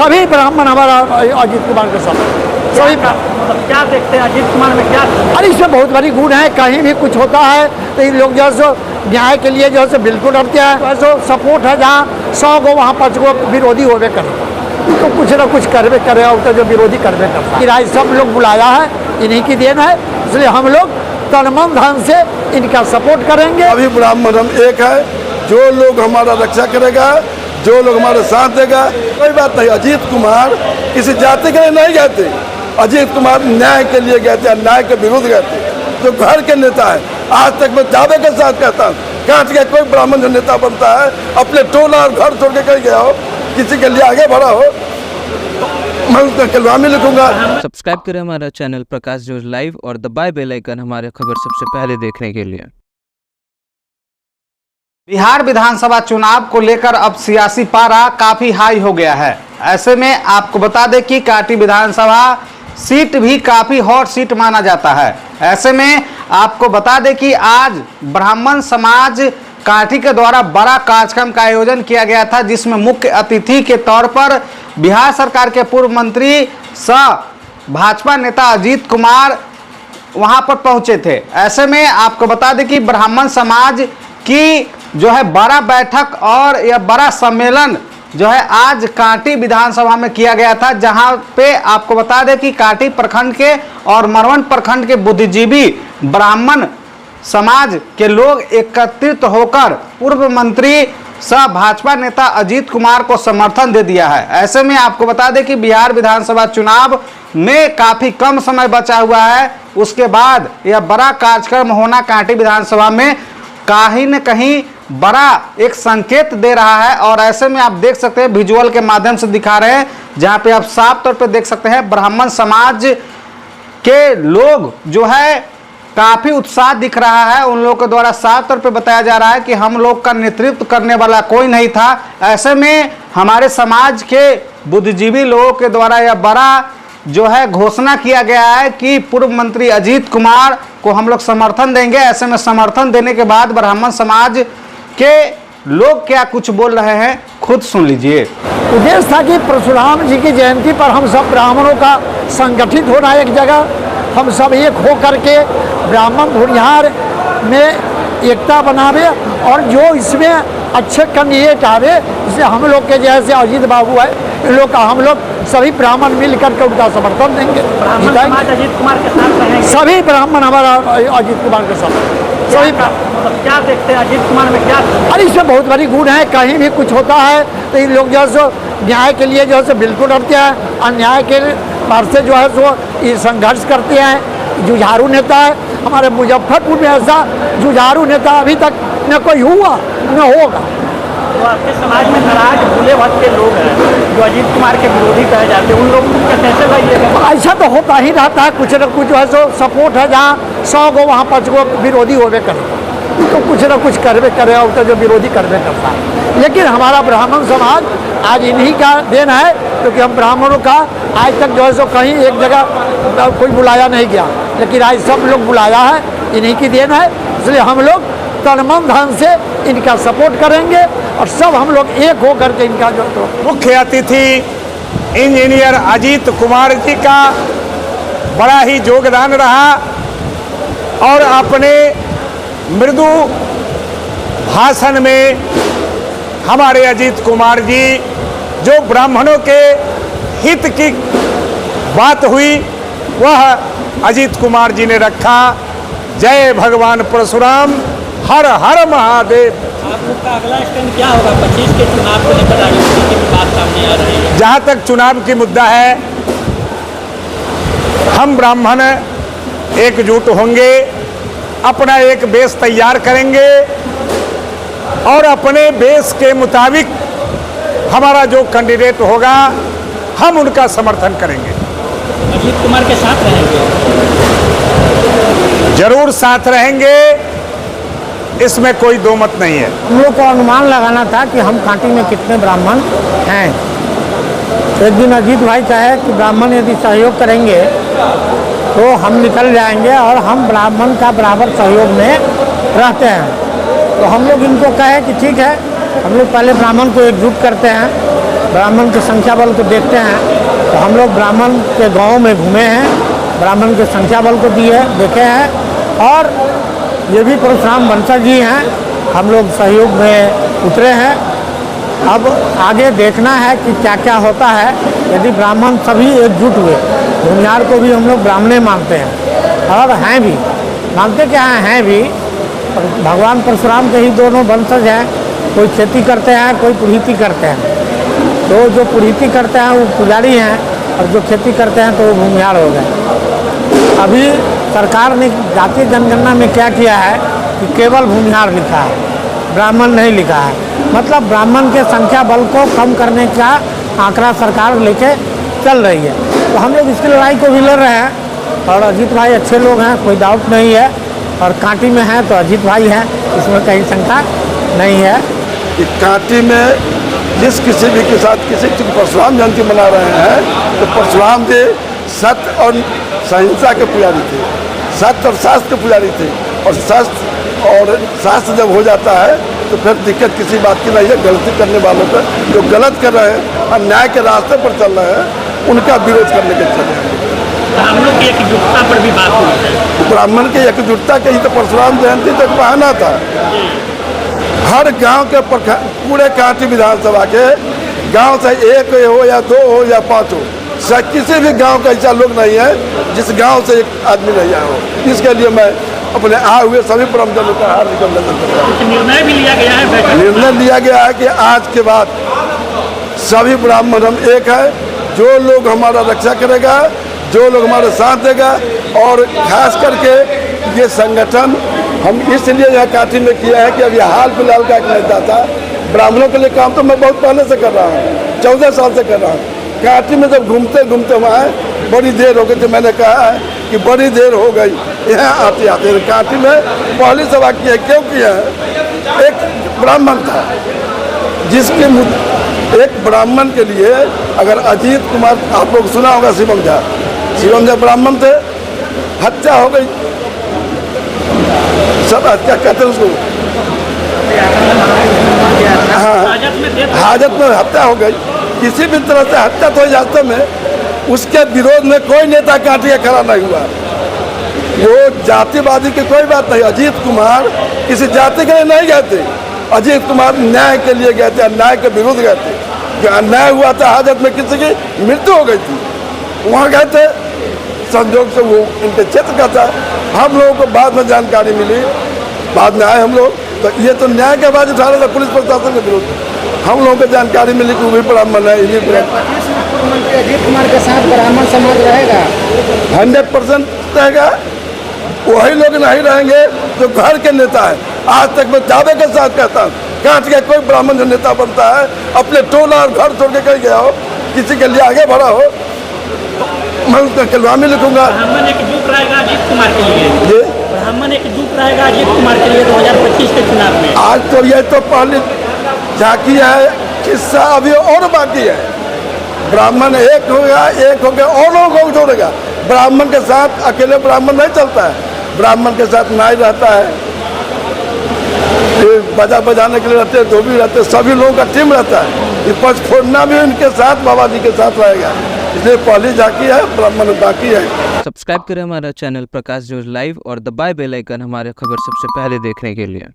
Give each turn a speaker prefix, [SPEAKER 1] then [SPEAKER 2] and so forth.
[SPEAKER 1] सभी ब्राह्मण हमारा अजीत कुमार के साथ सभी।
[SPEAKER 2] मतलब क्या देखते हैं अजीत कुमार में क्या?
[SPEAKER 1] अरे इसमें बहुत बड़ी गुण है। कहीं भी कुछ होता है तो इन लोग जो है सो न्याय के लिए जो है सो बिल्कुल रखते हैं। जो सपोर्ट है जहाँ 100 गो वहाँ 5 गो विरोधी होवे करे तो कुछ ना कुछ करवे करे और तो जो विरोधी करवे करता है। सब लोग बुलाया है, इन्हीं की देन है, इसलिए हम लोग तन मन धन से इनका सपोर्ट करेंगे।
[SPEAKER 3] अभी ब्राह्मण हम एक है, जो लोग हमारा रक्षा करेगा, जो लोग हमारे साथ देगा, कोई बात नहीं। अजीत कुमार किसी जाति के लिए नहीं गए थे, अजीत कुमार न्याय के लिए गए थे, अन्याय के विरुद्ध गए थे। जो घर के नेता है, आज तक मैं दावे के साथ कहता हूँ, कांच के कोई ब्राह्मण जो नेता बनता है अपने टोला और घर छोड़ के कहीं गया हो, किसी के लिए आगे बढ़ा हो, मैं उसका कलवामी लिखूंगा।
[SPEAKER 4] सब्सक्राइब करें हमारा चैनल प्रकाश जोज लाइव और दबाए बेल आइकन हमारे खबर सबसे पहले देखने के लिए।
[SPEAKER 5] बिहार विधानसभा चुनाव को लेकर अब सियासी पारा काफी हाई हो गया है। ऐसे में आपको बता दें कि कांटी विधानसभा सीट भी काफी हॉट सीट माना जाता है। ऐसे में आपको बता दें कि आज ब्राह्मण समाज कांटी के द्वारा बड़ा कार्यक्रम का आयोजन किया गया था, जिसमें मुख्य अतिथि के तौर पर बिहार सरकार के पूर्व मंत्री सह भाजपा नेता अजीत कुमार वहां पर पहुंचे थे। ऐसे में आपको बता दें कि ब्राह्मण समाज की जो है बड़ा बैठक और यह बड़ा सम्मेलन जो है आज कांटी विधानसभा में किया गया था, जहां पे आपको बता दें कि कांटी प्रखंड के और मरवन प्रखंड के बुद्धिजीवी ब्राह्मण समाज के लोग एकत्रित होकर पूर्व मंत्री सह भाजपा नेता अजीत कुमार को समर्थन दे दिया है। ऐसे में आपको बता दें कि बिहार विधानसभा चुनाव में काफी कम समय बचा हुआ है, उसके बाद यह बड़ा कार्यक्रम होना कांटी विधानसभा में कहीं न कहीं बड़ा एक संकेत दे रहा है। और ऐसे में आप देख सकते हैं, विजुअल के माध्यम से दिखा रहे हैं, जहां पे आप साफ तौर पे देख सकते हैं ब्राह्मण समाज के लोग जो है काफी उत्साह दिख रहा है। उन लोगों के द्वारा साफ तौर पे बताया जा रहा है कि हम लोग का नेतृत्व करने वाला कोई नहीं था। ऐसे में हमारे समाज के बुद्धिजीवी लोगों के द्वारा यह बड़ा जो है घोषणा किया गया है कि पूर्व मंत्री अजीत कुमार को हम लोग समर्थन देंगे। ऐसे में समर्थन देने के बाद ब्राह्मण समाज के लोग क्या कुछ बोल रहे हैं, खुद सुन लीजिए।
[SPEAKER 1] उद्देश्य था कि परशुराम जी की जयंती पर हम सब ब्राह्मणों का संगठित होना, एक जगह हम सब एक हो करके ब्राह्मण भूरिहार में एकता बनावे और जो इसमें अच्छे कैंडिडेट आवे, जैसे हम लोग के जैसे अजीत बाबू है, इन लोग का हम लोग सभी ब्राह्मण मिल करके उनका समर्थन देंगे।
[SPEAKER 2] अजीत कुमार के साथ रहेंगे,
[SPEAKER 1] सभी ब्राह्मण हमारा अजीत कुमार के साथ सभी।
[SPEAKER 2] मतलब क्या देखते हैं अजीत कुमार में क्या?
[SPEAKER 1] अरे इसमें बहुत बड़ी गुण है। कहीं भी कुछ होता है तो इन लोग जो है सो न्याय के लिए जो है सो बिल्कुल रखते हैं, अन्याय के बार से जो है सो ये संघर्ष करते हैं। जुझारू नेता है हमारे मुजफ्फरपुर में, ऐसा जुझारू नेता अभी तक न कोई हुआ न होगा।
[SPEAKER 2] तो आपके समाज में नाराज भूले भक्त के लोग हैं जो अजीत कुमार के विरोधी कहे जाते हैं, उन लोगों को कैसे लाइएगा?
[SPEAKER 1] ऐसा तो होता ही रहता है, कुछ न कुछ जो है सो सपोर्ट है, जहाँ 100 गो वहाँ 5 गो विरोधी होवे करे तो कुछ ना कुछ करवे करे और तो जो विरोधी करवे करता है। लेकिन हमारा ब्राह्मण समाज आज इन्हीं का देन है, क्योंकि हम ब्राह्मणों का आज तक जो है सो कहीं एक जगह कोई बुलाया नहीं गया, लेकिन आज सब लोग बुलाया है, इन्हीं की देन है। इसलिए हम लोग तन मन धन से इनका सपोर्ट करेंगे और सब हम लोग एक हो करके इनका जो तो
[SPEAKER 6] मुख्य अतिथि इंजीनियर अजीत कुमार जी का बड़ा ही योगदान रहा और अपने मृदु भाषण में हमारे अजीत कुमार जी जो ब्राह्मणों के हित की बात हुई वह अजीत कुमार जी ने रखा। जय भगवान परशुराम, हर हर महादेव।
[SPEAKER 2] आप लोग का अगला स्टैंड क्या होगा? 25 के चुनाव को लेकर राजनीति की बात सामने आ रही है।
[SPEAKER 6] जहाँ तक चुनाव की मुद्दा है, हम ब्राह्मण एकजुट होंगे, अपना एक बेस तैयार करेंगे और अपने बेस के मुताबिक हमारा जो कैंडिडेट होगा हम उनका समर्थन करेंगे।
[SPEAKER 2] अजीत कुमार के साथ रहेंगे?
[SPEAKER 6] जरूर साथ रहेंगे, इसमें कोई दो मत नहीं है।
[SPEAKER 7] हम लोग को अनुमान लगाना था कि हम कांटी में कितने ब्राह्मण हैं। एक दिन अजीत भाई कहे कि ब्राह्मण यदि सहयोग करेंगे तो हम निकल जाएंगे और हम ब्राह्मण का बराबर सहयोग में रहते हैं। तो हम लोग इनको कहे कि ठीक है, हम लोग पहले ब्राह्मण को एकजुट करते हैं, ब्राह्मण के संख्या बल को देखते हैं। तो हम लोग ब्राह्मण के गाँव में घूमे हैं, ब्राह्मण के संख्या बल को देखे हैं और ये भी परशुराम वंशज जी हैं, हम लोग सहयोग में उतरे हैं। अब आगे देखना है कि क्या क्या होता है। यदि ब्राह्मण सभी एकजुट हुए, भूमिहार को भी हम लोग ब्राह्मणे मानते हैं और हैं भी, मानते क्या हैं भी, भगवान परशुराम के ही दोनों वंशज हैं। कोई खेती करते हैं, कोई पुरोहिती करते हैं। तो जो पुरोहिती करते हैं वो पुजारी हैं और जो खेती करते हैं तो वो भूमिहार हो गए। अभी सरकार ने जातीय जनगणना में क्या किया है कि केवल भूमिहार लिखा है, ब्राह्मण नहीं लिखा है। मतलब ब्राह्मण के संख्या बल को कम करने का आंकड़ा सरकार लेके चल रही है। तो हम लोग इसकी लड़ाई को भी लड़ रहे हैं और अजीत भाई अच्छे लोग हैं, कोई डाउट नहीं है। और कांटी में है तो अजीत भाई हैं, इसमें कहीं शंका नहीं है
[SPEAKER 3] कि कांटी में जिस किसी भी के साथ किसी की परशुराम जयंती मना रहे हैं तो परशुराम जी सत्य और सहिंसा के पुजारी थे, सत्य और शास्त्र के पुजारी थे। और सत्य और शास्त्र जब हो जाता है तो फिर दिक्कत किसी बात की नहीं है। गलती करने वालों पर, जो गलत कर रहे हैं और न्याय के रास्ते पर चल रहे हैं, उनका विरोध करने के चले हैं।
[SPEAKER 2] हम लोग की एकजुटता पर भी बात हुई है।
[SPEAKER 3] ब्राह्मण की एकजुटता के ही तो परशुराम जयंती तक बहाना था। हर गांव के पूरे कांटी विधानसभा के गांव से एक हो या दो हो या पाँच हो, किसी भी गांव का ऐसा लोग नहीं है जिस गांव से एक आदमी नहीं आया हो। इसके लिए मैं अपने आए हुए सभी ब्राह्मणों का हार्दिक अभिनंदन करता हूँ।
[SPEAKER 2] कुछ निर्णय भी लिया गया है,
[SPEAKER 3] निर्णय लिया गया है कि आज के बाद सभी ब्राह्मण हम एक है। जो लोग हमारा रक्षा करेगा, जो लोग हमारे साथ देगा, और खास करके ये संगठन हम इसलिए यहाँ कांटी में किया है कि अभी हाल फिलहाल का एक नेता था। ब्राह्मणों के लिए काम तो मैं बहुत पहले से कर रहा हूँ, 14 साल से कर रहा हूँ। कांटी में जब घूमते घूमते वहाँ बड़ी देर हो गई थी, मैंने कहा है कि बड़ी देर हो गई यहाँ आते आते। कांटी में पहली सभा की है, क्यों किया है? एक ब्राह्मण था जिसके एक ब्राह्मण के लिए अगर अजीत कुमार, आप लोग सुना होगा शिवम झा ब्राह्मण थे, हत्या हो गई, सब हत्या कहते हैं उसको, हाँ, हाजत में हत्या हो गई। किसी भी तरह से हत्या तो जाते में उसके विरोध में कोई नेता कांटी का खड़ा नहीं हुआ। वो जातिवादी की कोई बात नहीं। अजीत कुमार किसी जाति के लिए नहीं गए थे, अजीत कुमार न्याय के लिए गए थे, अन्याय के विरुद्ध गए थे। जो अन्याय हुआ था, हाजत में किसी की मृत्यु हो गई थी, वहाँ गए थे। संजोग से वो इनके क्षेत्र का था। हम लोगों को बाद में जानकारी मिली, बाद में आए हम लोग, तो ये तो न्याय के बाद उठा रहे थे पुलिस प्रशासन के विरुद्ध। हम लोगों को जानकारी मिली कि वो भी ब्राह्मण है, इन्हीं
[SPEAKER 7] मुख्यमंत्री अजीत कुमार के साथ ब्राह्मण समाज रहेगा,
[SPEAKER 3] 100% रहेगा। वही लोग नहीं रहेंगे जो घर के नेता है। आज तक मैं दावे के साथ कहता हूँ, कांटी का कोई ब्राह्मण जो नेता बनता है, अपने टोला और घर छोड़ के कहीं गया हो, किसी के लिए आगे बढ़ा हो, मैं उसका कलवामी लिखूंगा।
[SPEAKER 2] ब्राह्मण एकजुट रहेगा अजीत कुमार के लिए, ब्राह्मण एकजुट रहेगा अजीत कुमार के लिए 2025 के चुनाव में।
[SPEAKER 3] आज तो ये तो पहले झांकी है, किस्सा अभी और बाकी है। ब्राह्मण एक होगा, एक होकर और लोगों को जोड़ेगा। ब्राह्मण के साथ अकेले ब्राह्मण नहीं चलता है, ब्राह्मण के साथ नाई रहता है, बजा बजाने के लिए रहते हैं, धोबी रहते हैं, सभी लोगों का टीम रहता है। ये पच फोड़ना भी उनके साथ, बाबा जी के साथ रहेगा। इसलिए पहली झांकी है, ब्राह्मण बाकी है।
[SPEAKER 4] सब्सक्राइब करें हमारा चैनल प्रकाश न्यूज लाइव और दबाए बेल आइकन हमारे खबर सबसे पहले देखने के लिए।